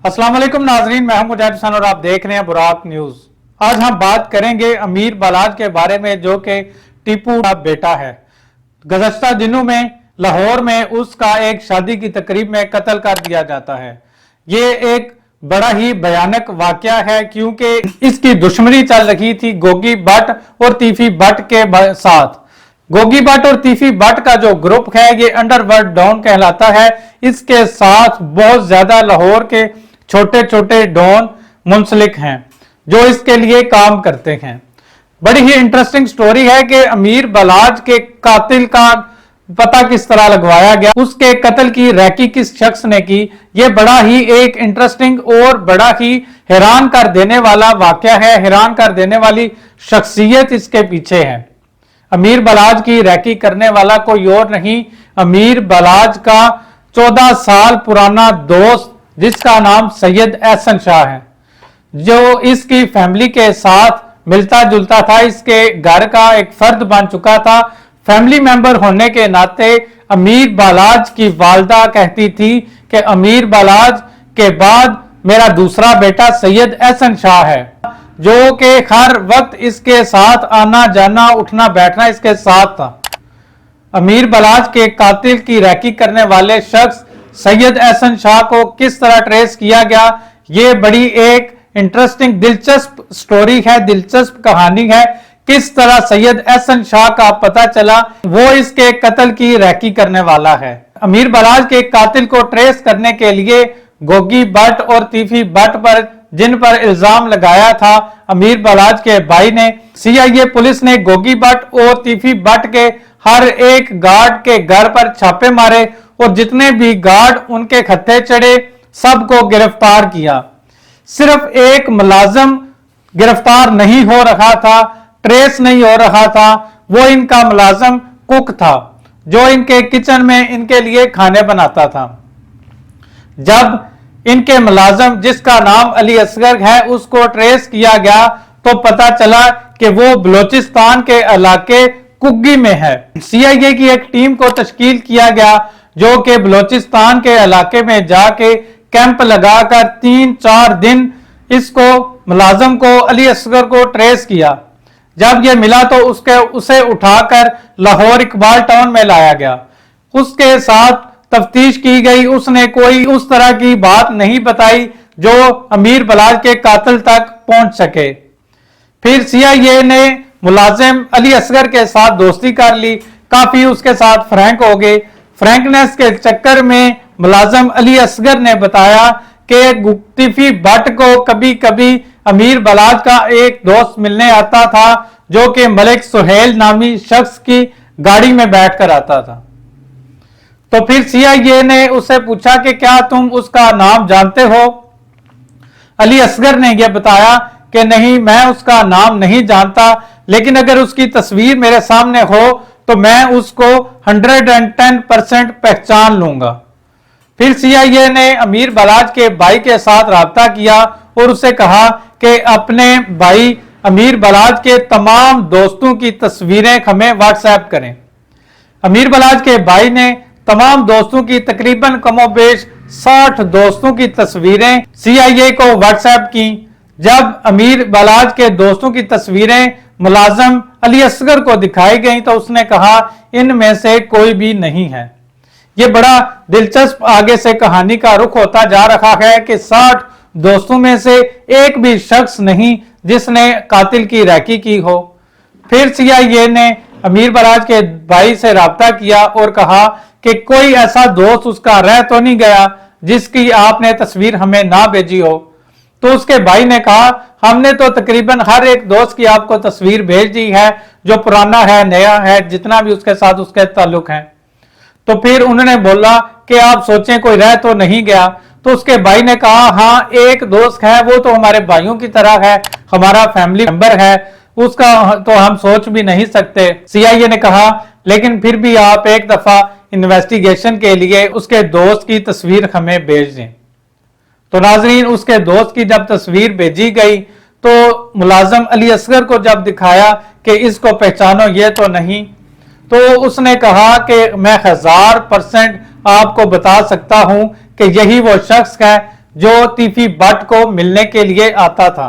अस्सलाम वालेकुम नाजरीन, मैं हूं मुजाहिद हुसैन और आप देख रहे हैं बुराक न्यूज। आज हम बात करेंगे अमीर बलाज के बारे में, जो कि टीपू का बेटा है। गुज़श्ता दिनों में लाहौर में उसका एक शादी की तकरीब में कत्ल कर दिया जाता है। ये एक बड़ा ही भयानक वाकया है, क्योंकि इसकी दुश्मनी चल रही थी गोगी भट्ट और तीफी भट्ट के साथ। गोगी भट्ट और तीफी भट्ट का जो ग्रुप है ये अंडरवर्ल्ड डॉन कहलाता है। इसके साथ बहुत ज्यादा लाहौर के छोटे छोटे डॉन मुंसलिक हैं जो इसके लिए काम करते हैं। बड़ी ही इंटरेस्टिंग स्टोरी है कि अमीर बलाज के कातिल का पता किस तरह लगवाया गया, उसके कत्ल की रैकी किस शख्स ने की। यह बड़ा ही एक इंटरेस्टिंग और बड़ा ही हैरान कर देने वाला वाकया है। हैरान कर देने वाली शख्सियत इसके पीछे है। अमीर बलाज की रैकी करने वाला कोई और नहीं, अमीर बलाज का 14 साल पुराना दोस्त जिसका नाम सैयद एहसन शाह है, जो इसकी फैमिली के साथ मिलता जुलता था, इसके घर का एक फर्द बन चुका था। फैमिली मेंबर होने के नाते अमीर बलाज की वालदा कहती थी कि अमीर बलाज के बाद मेरा दूसरा बेटा सैयद एहसन शाह है, जो कि हर वक्त इसके साथ आना जाना उठना बैठना इसके साथ था। अमीर बलाज के कातिल की रैकी करने वाले शख्स सैयद एहसन शाह को किस तरह ट्रेस किया गया, ये बड़ी एक इंटरेस्टिंग दिलचस्प स्टोरी है, दिलचस्प कहानी है। किस तरह सैयद एहसन शाह का पता चला, वो इसके कत्ल की रैकी करने वाला है। अमीर बलाज के कातिल को ट्रेस करने के लिए गोगी भट्ट और तीफी भट्ट पर, जिन पर इल्जाम लगाया था अमीर बलाज के भाई ने, सीआईए पुलिस ने गोगी भट्ट और तीफी भट्ट के हर एक गार्ड के घर पर छापे मारे और जितने भी गार्ड उनके खत्ते चढ़े सबको गिरफ्तार किया। सिर्फ एक मुलाजिम गिरफ्तार नहीं हो रहा था, ट्रेस नहीं हो रहा था, वो इनका मुलाजिम कुक था जो इनके किचन में इनके लिए खाने बनाता था। जब इनके मुलाजिम जिसका नाम अली असगर है उसको ट्रेस किया गया तो पता चला कि वो बलोचिस्तान के इलाके कुग्गी में है। सीआईए की एक टीम को तश्कील किया गया जो कि बलोचिस्तान के इलाके में जाके कैंप लगाकर 3-4 दिन इसको मुलाजिम को अली असगर को ट्रेस किया। जब ये मिला तो उसे उठाकर लाहौर इकबाल टाउन में लाया गया। उसके साथ तफ्तीश की गई, उसने कोई उस तरह की बात नहीं बताई जो अमीर बलाज के कातिल तक पहुंच सके। फिर सीआईए ने मुलाजिम अली असगर के साथ दोस्ती कर ली, काफी उसके साथ फ्रैंक हो गए। फ्रैंकनेस के चक्कर में मुलाजिम अली असगर ने बताया कि तीफी भट्ट को कभी कभी अमीर बलाज का एक दोस्त मिलने आता था जो कि मलिक सुहेल नामी शख्स की गाड़ी में बैठकर आता था। तो फिर सीआईए ने उससे पूछा कि क्या तुम उसका नाम जानते हो? अली असगर ने यह बताया कि नहीं, मैं उसका नाम नहीं जानता, लेकिन अगर उसकी तस्वीर मेरे सामने हो तो मैं उसको 110% पहचान लूंगा। फिर सीआईए ने अमीर बलाज के भाई के साथ राब्ता किया और उसे कहा कि अपने भाई अमीर बलाज के तमाम दोस्तों की तस्वीरें हमें व्हाट्सएप करें। अमीर बलाज के भाई ने तमाम दोस्तों की तकरीबन कमोबेश 60 दोस्तों की तस्वीरें सीआईए को व्हाट्सएप की। जब अमीर बलाज के दोस्तों की तस्वीरें मुलाजिम अली असगर को दिखाई गई तो उसने कहा इनमें से कोई भी नहीं है। ये बड़ा दिलचस्प आगे से कहानी का रुख होता जा रहा है कि 60 दोस्तों में से एक भी शख्स नहीं जिसने कातिल की रैकी की हो। फिर सीआईए ने अमीर बलाज के भाई से राब्ता किया और कहा कि कोई ऐसा दोस्त उसका रह तो नहीं गया जिसकी आपने तस्वीर हमें ना भेजी हो। तो उसके भाई ने कहा हमने तो तकरीबन हर एक दोस्त की आपको तस्वीर भेज दी है, जो पुराना है नया है, जितना भी उसके साथ उसके ताल्लुक हैं। तो फिर उन्होंने बोला कि आप सोचें कोई रह तो नहीं गया। तो उसके भाई ने कहा हाँ, एक दोस्त है, वो तो हमारे भाइयों की तरह है, हमारा फैमिली मेंबर है, उसका तो हम सोच भी नहीं सकते। सीआईए ने कहा लेकिन फिर भी आप एक दफा इन्वेस्टिगेशन के लिए उसके दोस्त की तस्वीर हमें भेज दें। तो नाजरीन, उसके दोस्त की जब तस्वीर भेजी गई तो मुलाजिम अली असगर को जब दिखाया कि इसको पहचानो, ये तो नहीं, तो उसने कहा कि मैं 1000% आपको बता सकता हूं कि यही वो शख्स है जो तीफी भट्ट को मिलने के लिए आता था।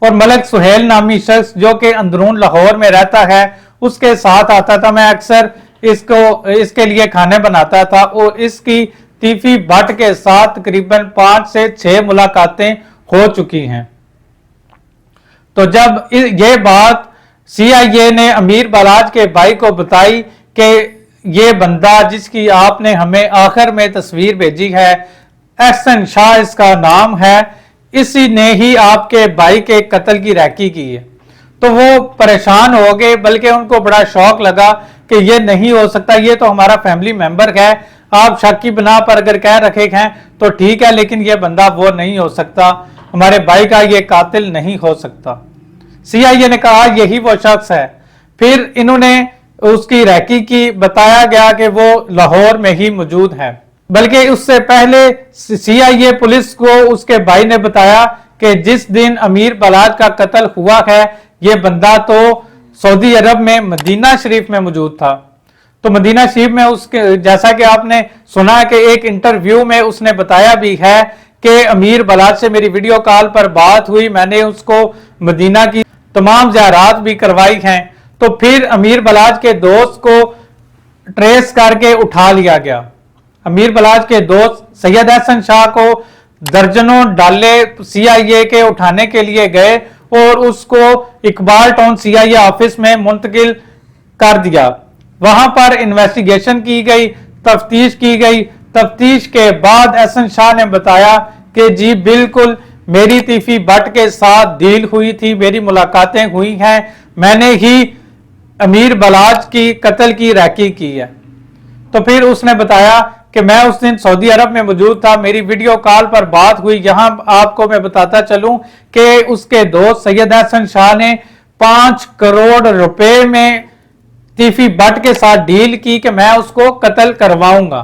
और मलक सुहेल नामी शख्स जो कि अंदरून लाहौर में रहता है उसके साथ आता था। मैं अक्सर इसके लिए खाने बनाता था और इसकी तीफी भट्ट के साथ तकरीबन 5 से 6 मुलाकातें हो चुकी हैं। तो जब ये बात CIA ने अमीर बलाज के भाई को बताई कि ये बंदा जिसकी आपने हमें आखिर में तस्वीर भेजी है, एहसन शाह इसका नाम है, इसी ने ही आपके भाई के कत्ल की रैकी की है। तो वो परेशान हो गए, बल्कि उनको बड़ा शौक लगा कि ये नहीं हो सकता, ये तो हमारा फैमिली मेंबर है, आप शक की बिना पर अगर कह रखे हैं तो ठीक है, लेकिन ये बंदा वो नहीं हो सकता, हमारे भाई का ये कातिल नहीं हो सकता। CIA ने कहा यही वो शख्स है। फिर इन्होंने उसकी रैकी की, बताया गया कि वो लाहौर में ही मौजूद है। बल्कि उससे पहले CIA पुलिस को उसके भाई ने बताया कि जिस दिन अमीर बलाज का कत्ल हुआ है ये बंदा तो सऊदी अरब में मदीना शरीफ में मौजूद था। तो मदीना शरीफ में उसके, जैसा कि आपने सुना कि एक इंटरव्यू में उसने बताया भी है कि अमीर बलाज से मेरी वीडियो कॉल पर बात हुई, मैंने उसको मदीना की तमाम ज़ियारत भी करवाई हैं। तो फिर अमीर बलाज के दोस्त को ट्रेस करके उठा लिया गया। अमीर बलाज के दोस्त सैयद एहसन शाह को दर्जनों डाले CIA के उठाने के लिए गए और उसको इकबाल टाउन CIA ऑफिस में मुंतकिल कर दिया। वहां पर इन्वेस्टिगेशन की गई, तफ्तीश की गई। तफ्तीश के बाद एहसन शाह ने बताया कि जी बिल्कुल मेरी तीफी भट्ट के साथ डील हुई थी, मेरी मुलाकातें हुई हैं, मैंने ही अमीर बलाज की कत्ल की रैकी की है। तो फिर उसने बताया कि मैं उस दिन सऊदी अरब में मौजूद था, मेरी वीडियो कॉल पर बात हुई। यहां आपको मैं बताता चलूं कि उसके दोस्त सैयद एहसन शाह ने 5 करोड़ रुपए में तीफी भट्ट के साथ डील की कि मैं उसको कत्ल करवाऊंगा।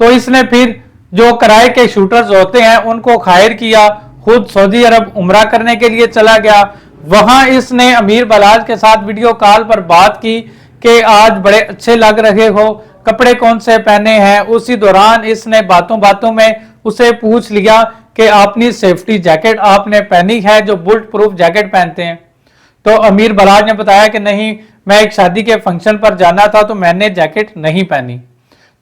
तो इसने फिर जो किराए के शूटर्स होते हैं उनको खायर किया, खुद सऊदी अरब उम्रा करने के लिए चला गया। वहां इसने अमीर बलाज के साथ वीडियो कॉल पर बात की कि आज बड़े अच्छे लग रहे हो, कपड़े कौन से पहने हैं। उसी दौरान इसने बातों बातों में उसे पूछ लिया कि अपनी सेफ्टी जैकेट आपने पहनी है, जो बुलेट प्रूफ जैकेट पहनते हैं। तो अमीर बलाज ने बताया कि नहीं, मैं एक शादी के फंक्शन पर जाना था तो मैंने जैकेट नहीं पहनी।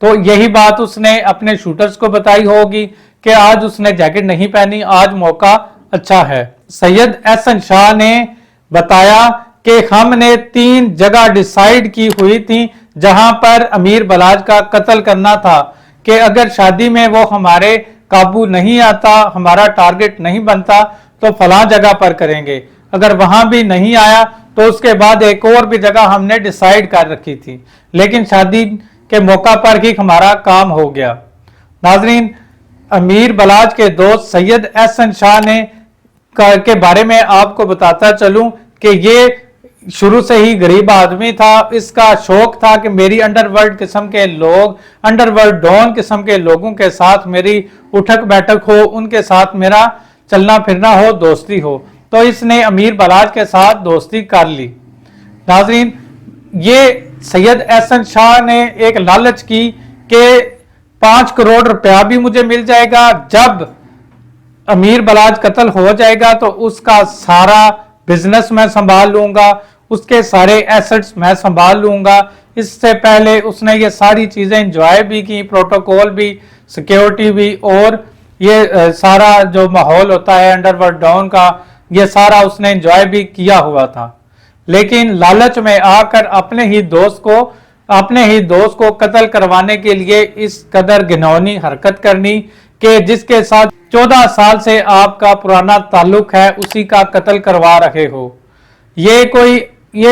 तो यही बात उसने अपने शूटर्स को बताई होगी कि आज उसने जैकेट नहीं पहनी, आज मौका अच्छा है। सैयद एहसन शाह ने बताया कि हमने 3 जगह डिसाइड की हुई थी जहां पर अमीर बलाज का कत्ल करना था कि अगर शादी में वो हमारे काबू नहीं आता, हमारा टारगेट नहीं बनता तो फलां जगह पर करेंगे। अगर वहां भी नहीं आया तो उसके बाद एक और भी जगह हमने डिसाइड कर रखी थी, लेकिन शादी के मौका पर ही हमारा काम हो गया। नाजरीन, अमीर बलाज के दोस्त सैयद एहसन शाह ने के बारे में आपको बताता चलूं कि ये शुरू से ही गरीब आदमी था। इसका शौक था कि मेरी अंडरवर्ल्ड किस्म के लोग, अंडरवर्ल्ड डॉन किस्म के लोगों के साथ मेरी उठक बैठक हो, उनके साथ मेरा चलना फिरना हो, दोस्ती हो। तो इसने अमीर बलाज के साथ दोस्ती कर ली। नाजरीन, ये सैयद एहसन शाह ने एक लालच की कि 5 करोड़ रुपया भी मुझे मिल जाएगा, जब अमीर बलाज कत्ल हो जाएगा तो उसका सारा बिजनेस मैं संभाल लूंगा, उसके सारे एसेट्स मैं संभाल लूंगा। इससे पहले उसने ये सारी चीजें एंजॉय भी की, प्रोटोकॉल भी, सिक्योरिटी भी, और ये सारा जो माहौल होता है अंडरवर्ल्ड डॉन का, ये सारा उसने एंजॉय भी किया हुआ था। लेकिन लालच में आकर अपने ही दोस्त को कत्ल करवाने के लिए इस कदर घिनौनी हरकत करनी कि जिसके साथ 14 साल से आपका पुराना ताल्लुक है उसी का कत्ल करवा रहे हो। ये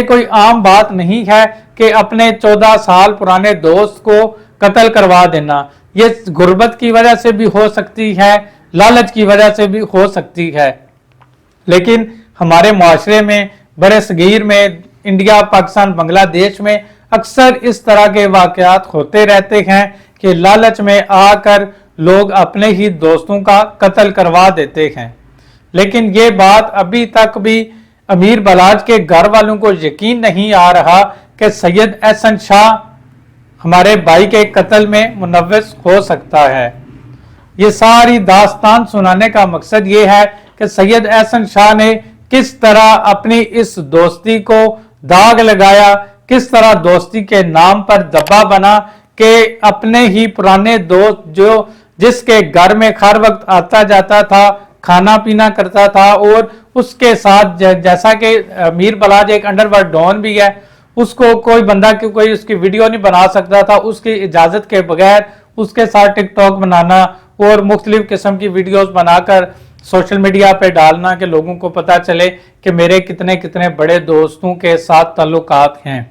कोई आम बात नहीं है कि अपने 14 साल पुराने दोस्त को कत्ल करवा देना। ये गुर्बत की वजह से भी हो सकती है, लालच की वजह से भी हो सकती है। लेकिन हमारे मुआशरे में, बड़े सगीर में, इंडिया, पाकिस्तान, बांग्लादेश में अक्सर इस तरह के वाकयात होते रहते हैं कि लालच में आकर लोग अपने ही दोस्तों का कत्ल करवा देते हैं। लेकिन ये बात अभी तक भी अमीर बलाज के घर वालों को यकीन नहीं आ रहा कि सैयद एहसन शाह हमारे भाई के कत्ल में मुनव्विस हो सकता है। یہ ساری داستان سنانے کا مقصد یہ ہے کہ سید احسن شاہ نے کس طرح اپنی اس دوستی کو داغ لگایا، کس طرح دوستی کے نام پر دبا بنا کہ اپنے ہی پرانے دوست جس کے گھر میں ہر وقت آتا جاتا تھا، کھانا پینا کرتا تھا، اور اس کے ساتھ جیسا کہ امیر بلاج ایک انڈر ورلڈ ڈان بھی ہے، اس کو کوئی بندہ کوئی اس کی ویڈیو نہیں بنا سکتا تھا اس کی اجازت کے بغیر، اس کے ساتھ ٹک ٹاک بنانا اور مختلف قسم کی ویڈیوز بنا کر سوشل میڈیا پہ ڈالنا کہ لوگوں کو پتا چلے کہ میرے کتنے بڑے دوستوں کے ساتھ تعلقات ہیں۔